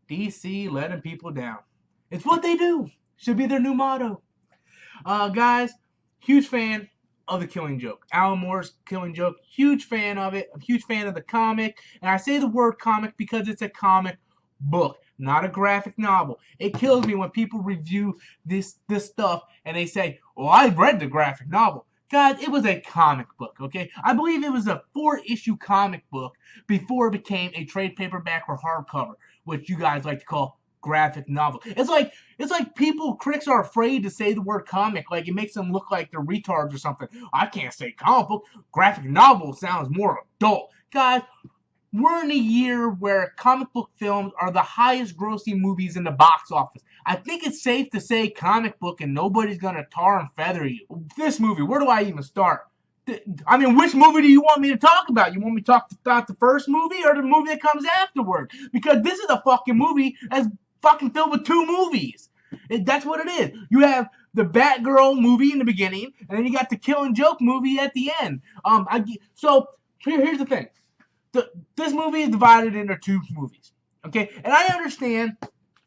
DC letting people down. It's what they do. Should be their new motto. Guys, huge fan of The Killing Joke. Alan Moore's Killing Joke, huge fan of it. I'm a huge fan of the comic. And I say the word comic because it's a comic book, not a graphic novel. It kills me when people review this stuff and they say, "Well, I read the graphic novel." Guys, it was a comic book, okay? I believe it was a 4-issue comic book before it became a trade paperback or hardcover, which you guys like to call graphic novel. It's like people, critics are afraid to say the word comic, like it makes them look like they're retards or something. I can't say comic book. Graphic novel sounds more adult. Guys, we're in a year where comic book films are the highest grossing movies in the box office. I think it's safe to say comic book and nobody's gonna tar and feather you. This movie, where do I even start? I mean, which movie do you want me to talk about? You want me to talk about the first movie or the movie that comes afterward? Because this is a fucking movie that's fucking filled with 2 movies. That's what it is. You have the Batgirl movie in the beginning, and then you got the Killing Joke movie at the end. So here's the thing. This movie is divided into 2 movies. Okay? And I understand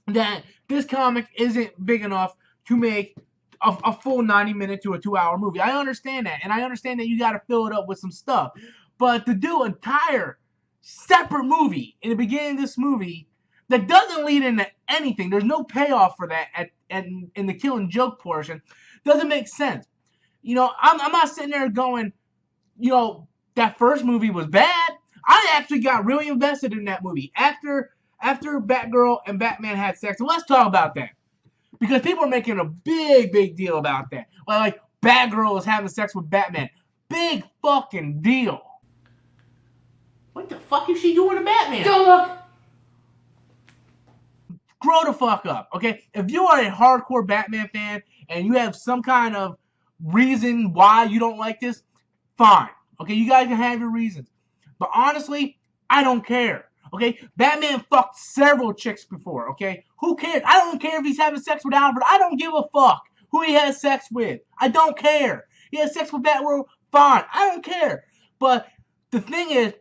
that this comic isn't big enough to make a full 90-minute to a 2-hour movie. I understand that. And I understand that you got to fill it up with some stuff. But to do an entire separate movie in the beginning of this movie that doesn't lead into anything, there's no payoff for that in the Killing Joke portion, doesn't make sense. You know, I'm not sitting there going, you know, that first movie was bad. I actually got really invested in that movie after Batgirl and Batman had sex. And let's talk about that. Because people are making a big deal about that. Like Batgirl is having sex with Batman. Big fucking deal. What the fuck is she doing to Batman? Go look. Grow the fuck up, okay? If you are a hardcore Batman fan and you have some kind of reason why you don't like this, fine. Okay, you guys can have your reasons. But honestly, I don't care. Okay, Batman fucked several chicks before. Okay, who cares? I don't care if he's having sex with Alfred. I don't give a fuck who he has sex with. I don't care. He has sex with Batgirl. Fine, I don't care. But the thing is,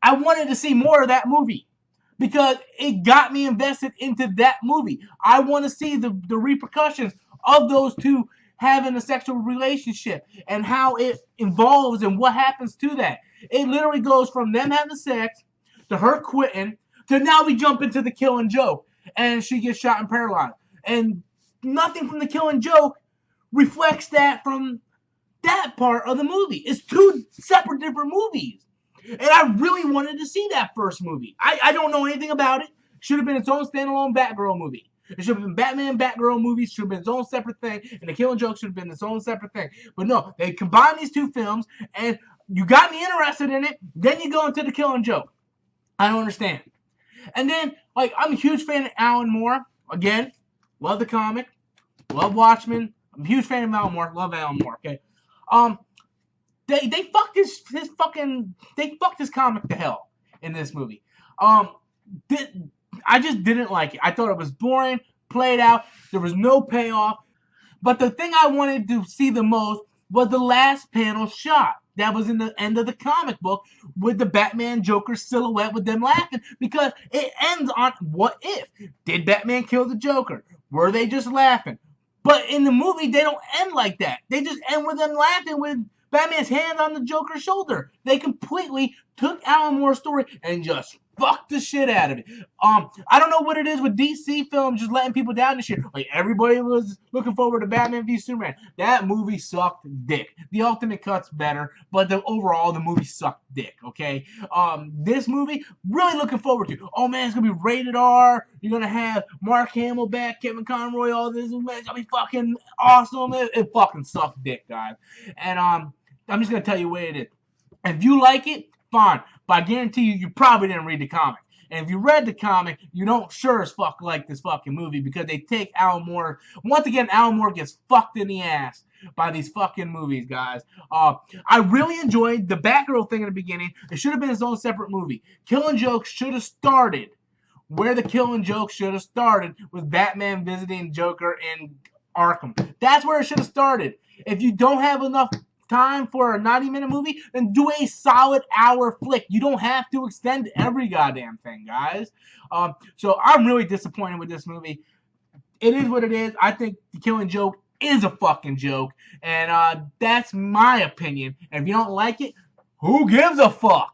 I wanted to see more of that movie because it got me invested into that movie. I want to see the repercussions of those 2 having a sexual relationship and how it evolves and what happens to that. It literally goes from them having sex to her quitting, to now we jump into the Killing Joke, and she gets shot and paralyzed. And nothing from the Killing Joke reflects that from that part of the movie. It's 2 separate different movies. And I really wanted to see that first movie. I don't know anything about it. Should have been its own standalone Batgirl movie. It should have been Batman, Batgirl movies. Should have been its own separate thing. And the Killing Joke should have been its own separate thing. But no, they combined these 2 films, and you got me interested in it. Then you go into the Killing Joke. I don't understand. And then, like, I'm a huge fan of Alan Moore. Again, love the comic. Love Watchmen. I'm a huge fan of Alan Moore. Love Alan Moore, okay? They fucked they fucked his comic to hell in this movie. I just didn't like it. I thought it was boring, played out. There was no payoff. But the thing I wanted to see the most was the last panel shot. That was in the end of the comic book with the Batman Joker silhouette with them laughing, because it ends on what if? Did Batman kill the Joker? Were they just laughing? But in the movie, they don't end like that. They just end with them laughing with Batman's hand on the Joker's shoulder. They completely took Alan Moore's story and just fucked the shit out of it. I don't know what it is with DC films just letting people down this year. Like, everybody was looking forward to Batman v Superman. That movie sucked dick. The Ultimate Cut's better, but overall the movie sucked dick, okay? This movie, really looking forward to. Oh man, it's gonna be rated R. You're gonna have Mark Hamill back, Kevin Conroy, all this. Man, it's gonna be fucking awesome. It fucking sucked dick, guys. And I'm just gonna tell you what it is. If you like it, fine. But I guarantee you probably didn't read the comic. And if you read the comic, you don't sure as fuck like this fucking movie, because they take Alan Moore. Once again, Alan Moore gets fucked in the ass by these fucking movies, guys. I really enjoyed the Batgirl thing in the beginning. It should have been its own separate movie. Killing Joke should have started where the Killing Joke should have started, with Batman visiting Joker in Arkham. That's where it should have started. If you don't have enough time for a 90-minute movie, then do a solid hour flick. You don't have to extend every goddamn thing, guys. So I'm really disappointed with this movie. It is what it is. I think The Killing Joke is a fucking joke, and that's my opinion. And if you don't like it, who gives a fuck?